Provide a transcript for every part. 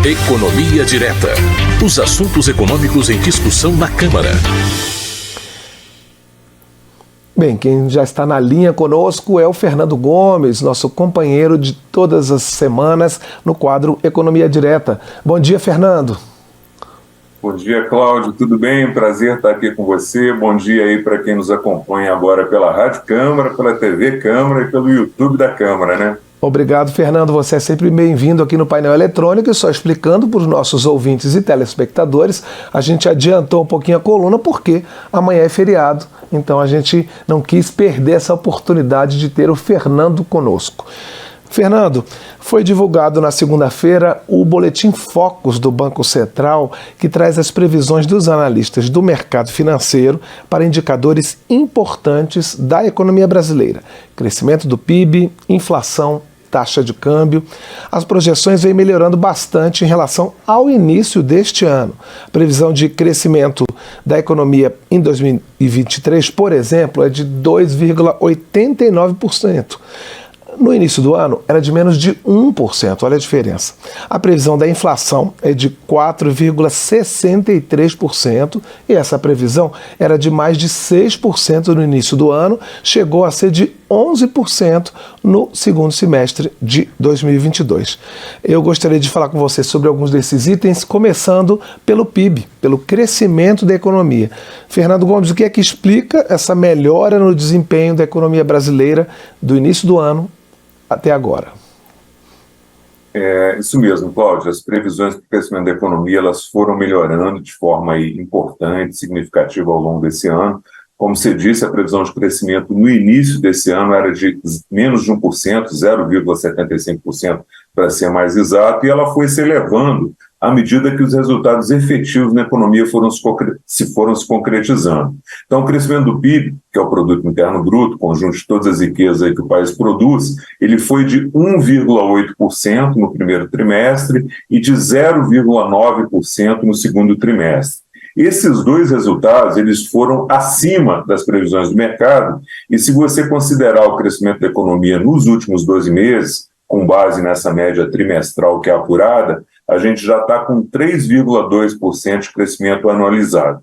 Economia Direta. Os assuntos econômicos em discussão na Câmara. Bem, quem já está na linha conosco é o Fernando Gomes, nosso companheiro de todas as semanas no quadro Economia Direta. Bom dia, Fernando. Bom dia, Cláudio. Tudo bem? Prazer estar aqui com você. Bom dia aí para quem nos acompanha agora pela Rádio Câmara, pela TV Câmara e pelo YouTube da Câmara, né? Obrigado, Fernando. Você é sempre bem-vindo aqui no painel eletrônico. E só explicando para os nossos ouvintes e telespectadores, a gente adiantou um pouquinho a coluna porque amanhã é feriado. Então a gente não quis perder essa oportunidade de ter o Fernando conosco. Fernando, foi divulgado na segunda-feira o Boletim Focus do Banco Central, que traz as previsões dos analistas do mercado financeiro para indicadores importantes da economia brasileira: crescimento do PIB, inflação, taxa de câmbio. As projeções vêm melhorando bastante em relação ao início deste ano. A previsão de crescimento da economia em 2023, por exemplo, é de 2,89%. No início do ano, era de menos de 1%, olha a diferença. A previsão da inflação é de 4,63% e essa previsão era de mais de 6% no início do ano, chegou a ser de 11% no segundo semestre de 2022. Eu gostaria de falar com você sobre alguns desses itens, começando pelo PIB, pelo crescimento da economia. Fernando Gomes, o que é que explica essa melhora no desempenho da economia brasileira do início do ano até agora? É isso mesmo, Cláudio. As previsões para o crescimento da economia elas foram melhorando de forma importante, significativa ao longo desse ano. Como você disse, a previsão de crescimento no início desse ano era de menos de 1%, 0,75% para ser mais exato, e ela foi se elevando à medida que os resultados efetivos na economia foram se concretizando. Então, o crescimento do PIB, que é o Produto Interno Bruto, conjunto de todas as riquezas aí que o país produz, ele foi de 1,8% no primeiro trimestre e de 0,9% no segundo trimestre. Esses dois resultados eles foram acima das previsões do mercado, e se você considerar o crescimento da economia nos últimos 12 meses, com base nessa média trimestral que é apurada, a gente já está com 3,2% de crescimento anualizado.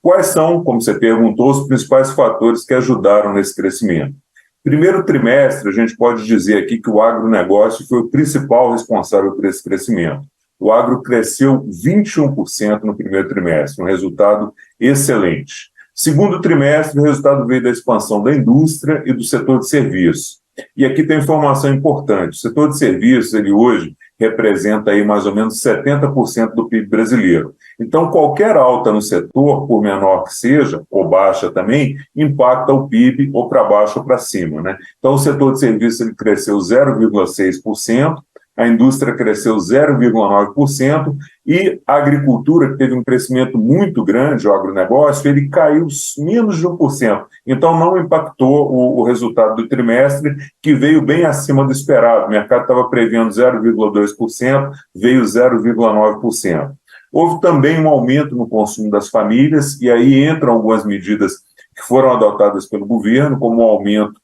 Quais são, como você perguntou, os principais fatores que ajudaram nesse crescimento? Primeiro trimestre, a gente pode dizer aqui que o agronegócio foi o principal responsável por esse crescimento. O agro cresceu 21% no primeiro trimestre, um resultado excelente. Segundo trimestre, o resultado veio da expansão da indústria e do setor de serviços. E aqui tem informação importante: o setor de serviços, ele hoje representa aí mais ou menos 70% do PIB brasileiro. Então, qualquer alta no setor, por menor que seja, ou baixa também, impacta o PIB ou para baixo ou para cima, né? Então, o setor de serviços ele cresceu 0,6%, a indústria cresceu 0,9% e a agricultura, que teve um crescimento muito grande, o agronegócio, ele caiu menos de 1%. Então, não impactou o resultado do trimestre, que veio bem acima do esperado. O mercado estava prevendo 0,2%, veio 0,9%. Houve também um aumento no consumo das famílias, e aí entram algumas medidas que foram adotadas pelo governo, como o aumento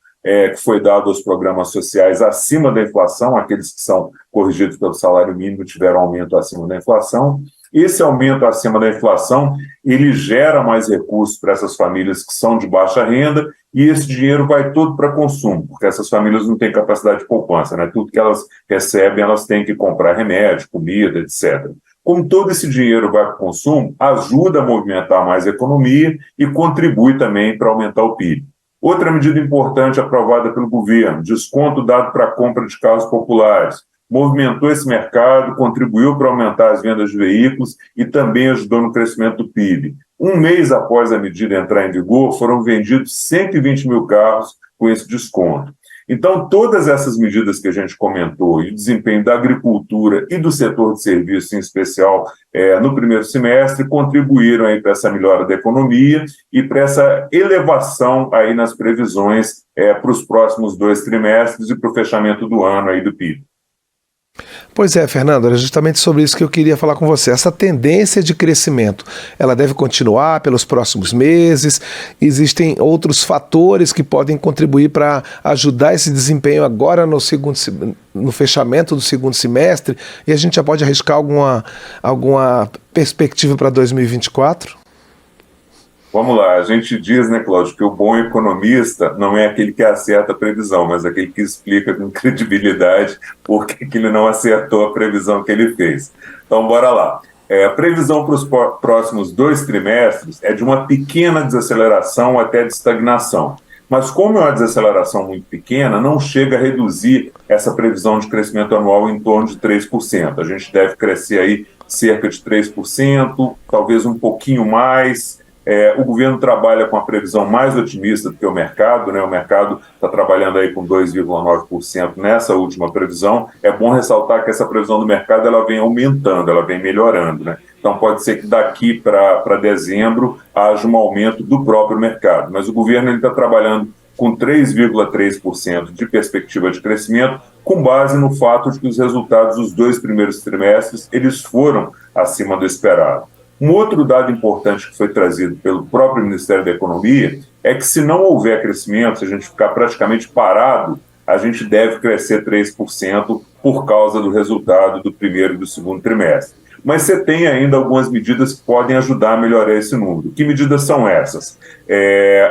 que foi dado aos programas sociais acima da inflação. Aqueles que são corrigidos pelo salário mínimo tiveram aumento acima da inflação. Esse aumento acima da inflação, ele gera mais recursos para essas famílias que são de baixa renda, e esse dinheiro vai todo para consumo, porque essas famílias não têm capacidade de poupança, né? Tudo que elas recebem, elas têm que comprar remédio, comida, etc. Como todo esse dinheiro vai para o consumo, ajuda a movimentar mais a economia e contribui também para aumentar o PIB. Outra medida importante aprovada pelo governo: desconto dado para a compra de carros populares. Movimentou esse mercado, contribuiu para aumentar as vendas de veículos e também ajudou no crescimento do PIB. Um mês após a medida entrar em vigor, foram vendidos 120 mil carros com esse desconto. Então, todas essas medidas que a gente comentou, e o desempenho da agricultura e do setor de serviços, em especial, no primeiro semestre, contribuíram aí para essa melhora da economia e para essa elevação aí nas previsões para os próximos 2 trimestres e para o fechamento do ano aí do PIB. Pois é, Fernando, era justamente sobre isso que eu queria falar com você. Essa tendência de crescimento, ela deve continuar pelos próximos meses? Existem outros fatores que podem contribuir para ajudar esse desempenho agora no fechamento do segundo semestre? E a gente já pode arriscar alguma perspectiva para 2024? Vamos lá, a gente diz, né, Cláudio, que o bom economista não é aquele que acerta a previsão, mas aquele que explica com credibilidade por que ele não acertou a previsão que ele fez. Então, bora lá. A previsão para os próximos 2 trimestres é de uma pequena desaceleração até de estagnação. Mas como é uma desaceleração muito pequena, não chega a reduzir essa previsão de crescimento anual em torno de 3%. A gente deve crescer aí cerca de 3%, talvez um pouquinho mais. O governo trabalha com a previsão mais otimista do que o mercado, né? O mercado está trabalhando aí com 2,9% nessa última previsão. É bom ressaltar que essa previsão do mercado ela vem aumentando, ela vem melhorando, né? Então pode ser que daqui para dezembro haja um aumento do próprio mercado, mas o governo está trabalhando com 3,3% de perspectiva de crescimento, com base no fato de que os resultados dos 2 primeiros trimestres eles foram acima do esperado. Um outro dado importante que foi trazido pelo próprio Ministério da Economia é que se não houver crescimento, se a gente ficar praticamente parado, a gente deve crescer 3% por causa do resultado do primeiro e do segundo trimestre. Mas você tem ainda algumas medidas que podem ajudar a melhorar esse número. Que medidas são essas?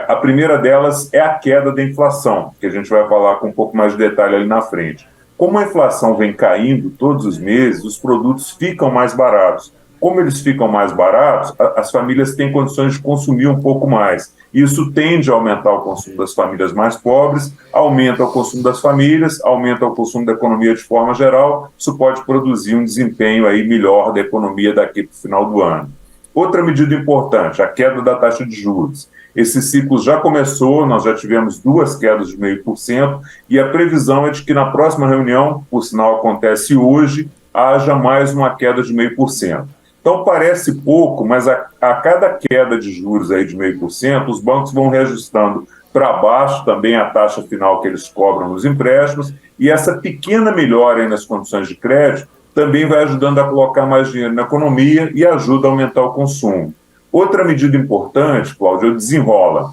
A primeira delas é a queda da inflação, que a gente vai falar com um pouco mais de detalhe ali na frente. Como a inflação vem caindo todos os meses, os produtos ficam mais baratos. Como eles ficam mais baratos, as famílias têm condições de consumir um pouco mais. Isso tende a aumentar o consumo das famílias mais pobres, aumenta o consumo das famílias, aumenta o consumo da economia de forma geral. Isso pode produzir um desempenho aí melhor da economia daqui para o final do ano. Outra medida importante, a queda da taxa de juros. Esse ciclo já começou, nós já tivemos 2 quedas de 0,5%, e a previsão é de que na próxima reunião, por sinal acontece hoje, haja mais uma queda de 0,5%. Então parece pouco, mas a cada queda de juros aí de 0,5%, os bancos vão reajustando para baixo também a taxa final que eles cobram nos empréstimos, e essa pequena melhora aí nas condições de crédito também vai ajudando a colocar mais dinheiro na economia e ajuda a aumentar o consumo. Outra medida importante, Cláudio, é o desenrola.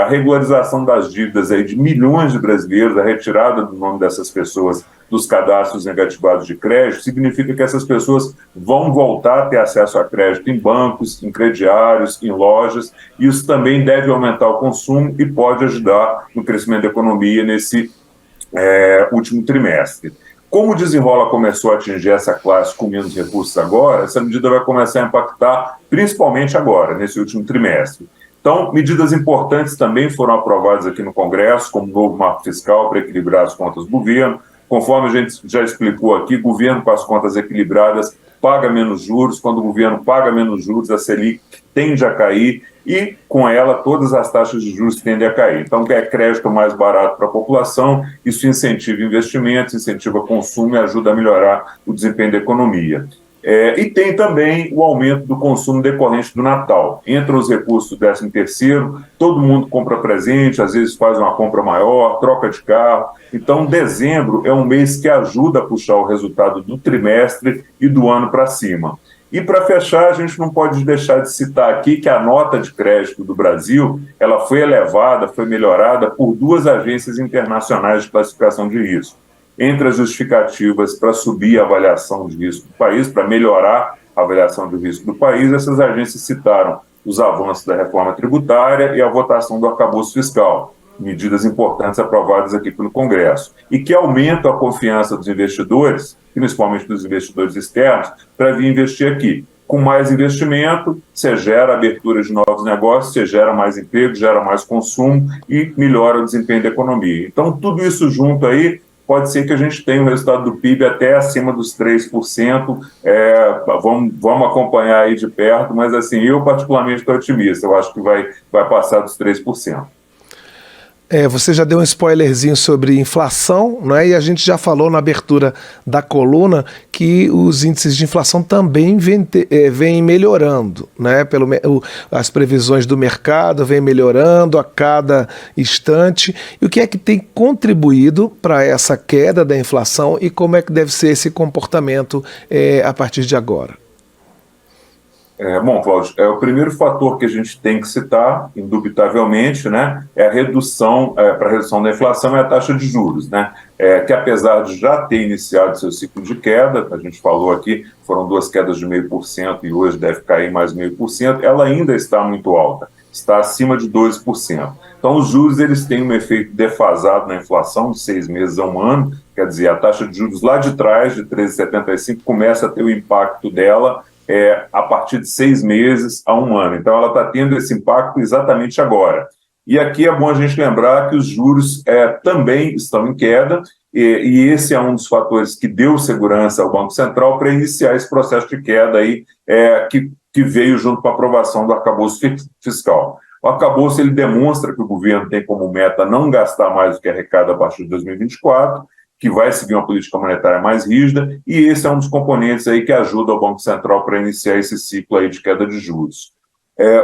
A regularização das dívidas aí de milhões de brasileiros, a retirada do nome dessas pessoas dos cadastros negativados de crédito, significa que essas pessoas vão voltar a ter acesso a crédito em bancos, em crediários, em lojas. Isso também deve aumentar o consumo e pode ajudar no crescimento da economia nesse último trimestre. Como o desenrola começou a atingir essa classe com menos recursos agora, essa medida vai começar a impactar principalmente agora, nesse último trimestre. Então, medidas importantes também foram aprovadas aqui no Congresso, como o novo marco fiscal para equilibrar as contas do governo. Conforme a gente já explicou aqui, governo com as contas equilibradas paga menos juros. Quando o governo paga menos juros, a Selic tende a cair e, com ela, todas as taxas de juros tendem a cair. Então, quer crédito mais barato para a população, isso incentiva investimentos, incentiva consumo e ajuda a melhorar o desempenho da economia. E tem também o aumento do consumo decorrente do Natal. Entra os recursos do 13º, todo mundo compra presente, às vezes faz uma compra maior, troca de carro. Então, dezembro é um mês que ajuda a puxar o resultado do trimestre e do ano para cima. E para fechar, a gente não pode deixar de citar aqui que a nota de crédito do Brasil ela foi elevada, foi melhorada por 2 agências internacionais de classificação de risco. Entre as justificativas para subir a avaliação de risco do país, para melhorar a avaliação de risco do país, essas agências citaram os avanços da reforma tributária e a votação do arcabouço fiscal, medidas importantes aprovadas aqui pelo Congresso, e que aumentam a confiança dos investidores, principalmente dos investidores externos, para vir investir aqui. Com mais investimento, você gera abertura de novos negócios, você gera mais emprego, gera mais consumo e melhora o desempenho da economia. Então, tudo isso junto aí, pode ser que a gente tenha o resultado do PIB até acima dos 3%. Vamos acompanhar aí de perto, mas assim, eu particularmente estou otimista. Eu acho que vai passar dos 3%. Você já deu um spoilerzinho sobre inflação, né? E a gente já falou na abertura da coluna que os índices de inflação também vêm melhorando, né? As previsões do mercado vêm melhorando a cada instante. E o que é que tem contribuído para essa queda da inflação e como é que deve ser esse comportamento a partir de agora? Bom, Cláudio, o primeiro fator que a gente tem que citar, indubitavelmente, né, é a redução, para a redução da inflação é a taxa de juros, né, que apesar de já ter iniciado seu ciclo de queda, a gente falou aqui, foram 2 quedas de 0,5% e hoje deve cair mais 0,5%, ela ainda está muito alta, está acima de 12%. Então, os juros eles têm um efeito defasado na inflação de 6 meses a 1 ano, quer dizer, a taxa de juros lá de trás, de 13,75, começa a ter o impacto dela a partir de 6 meses a 1 ano. Então, ela está tendo esse impacto exatamente agora. E aqui é bom a gente lembrar que os juros também estão em queda, e esse é um dos fatores que deu segurança ao Banco Central para iniciar esse processo de queda aí, que veio junto com a aprovação do arcabouço fiscal. O arcabouço ele demonstra que o governo tem como meta não gastar mais do que arrecada a partir de 2024, que vai seguir uma política monetária mais rígida, e esse é um dos componentes aí que ajuda o Banco Central para iniciar esse ciclo aí de queda de juros.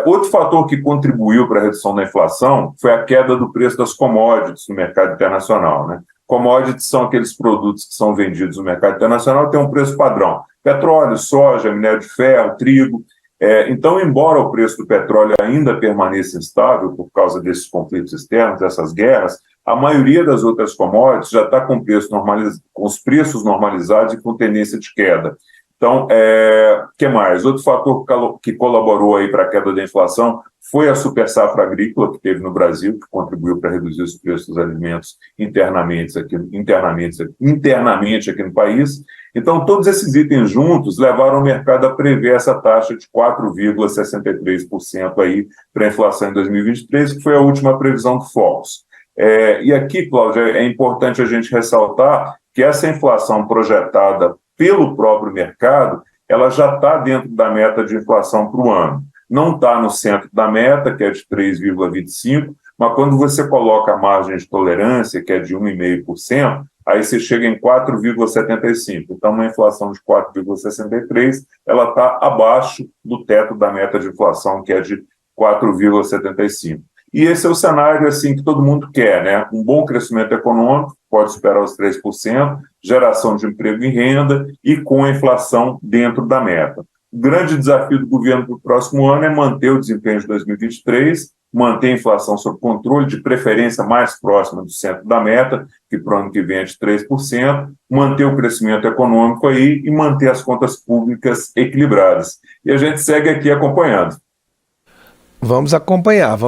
Outro fator que contribuiu para a redução da inflação foi a queda do preço das commodities no mercado internacional, né? Commodities são aqueles produtos que são vendidos no mercado internacional e têm um preço padrão. Petróleo, soja, minério de ferro, trigo. Então, embora o preço do petróleo ainda permaneça instável por causa desses conflitos externos, dessas guerras, a maioria das outras commodities já está com os preços normalizados e com tendência de queda. Então, que mais? Outro fator que colaborou aí para a queda da inflação foi a super safra agrícola que teve no Brasil, que contribuiu para reduzir os preços dos alimentos internamente aqui no país. Então, todos esses itens juntos levaram o mercado a prever essa taxa de 4,63% aí para a inflação em 2023, que foi a última previsão do Focus. E aqui, Cláudia, é importante a gente ressaltar que essa inflação projetada pelo próprio mercado, ela já está dentro da meta de inflação para o ano. Não está no centro da meta, que é de 3,25%, mas quando você coloca a margem de tolerância, que é de 1,5%, aí você chega em 4,75%. Então, uma inflação de 4,63%, ela está abaixo do teto da meta de inflação, que é de 4,75%. E esse é o cenário assim, que todo mundo quer, né? Um bom crescimento econômico, pode superar os 3%, geração de emprego e renda e com a inflação dentro da meta. O grande desafio do governo para o próximo ano é manter o desempenho de 2023, manter a inflação sob controle, de preferência mais próxima do centro da meta, que para o ano que vem é de 3%, manter o crescimento econômico aí e manter as contas públicas equilibradas. E a gente segue aqui acompanhando. Vamos acompanhar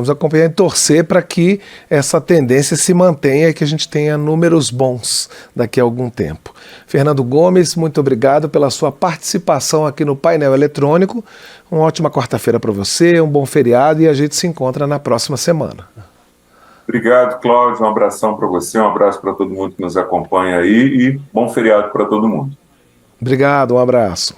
e torcer para que essa tendência se mantenha e que a gente tenha números bons daqui a algum tempo. Fernando Gomes, muito obrigado pela sua participação aqui no Painel Eletrônico. Uma ótima quarta-feira para você, um bom feriado e a gente se encontra na próxima semana. Obrigado, Cláudio. Um abração para você, um abraço para todo mundo que nos acompanha aí e bom feriado para todo mundo. Obrigado, um abraço.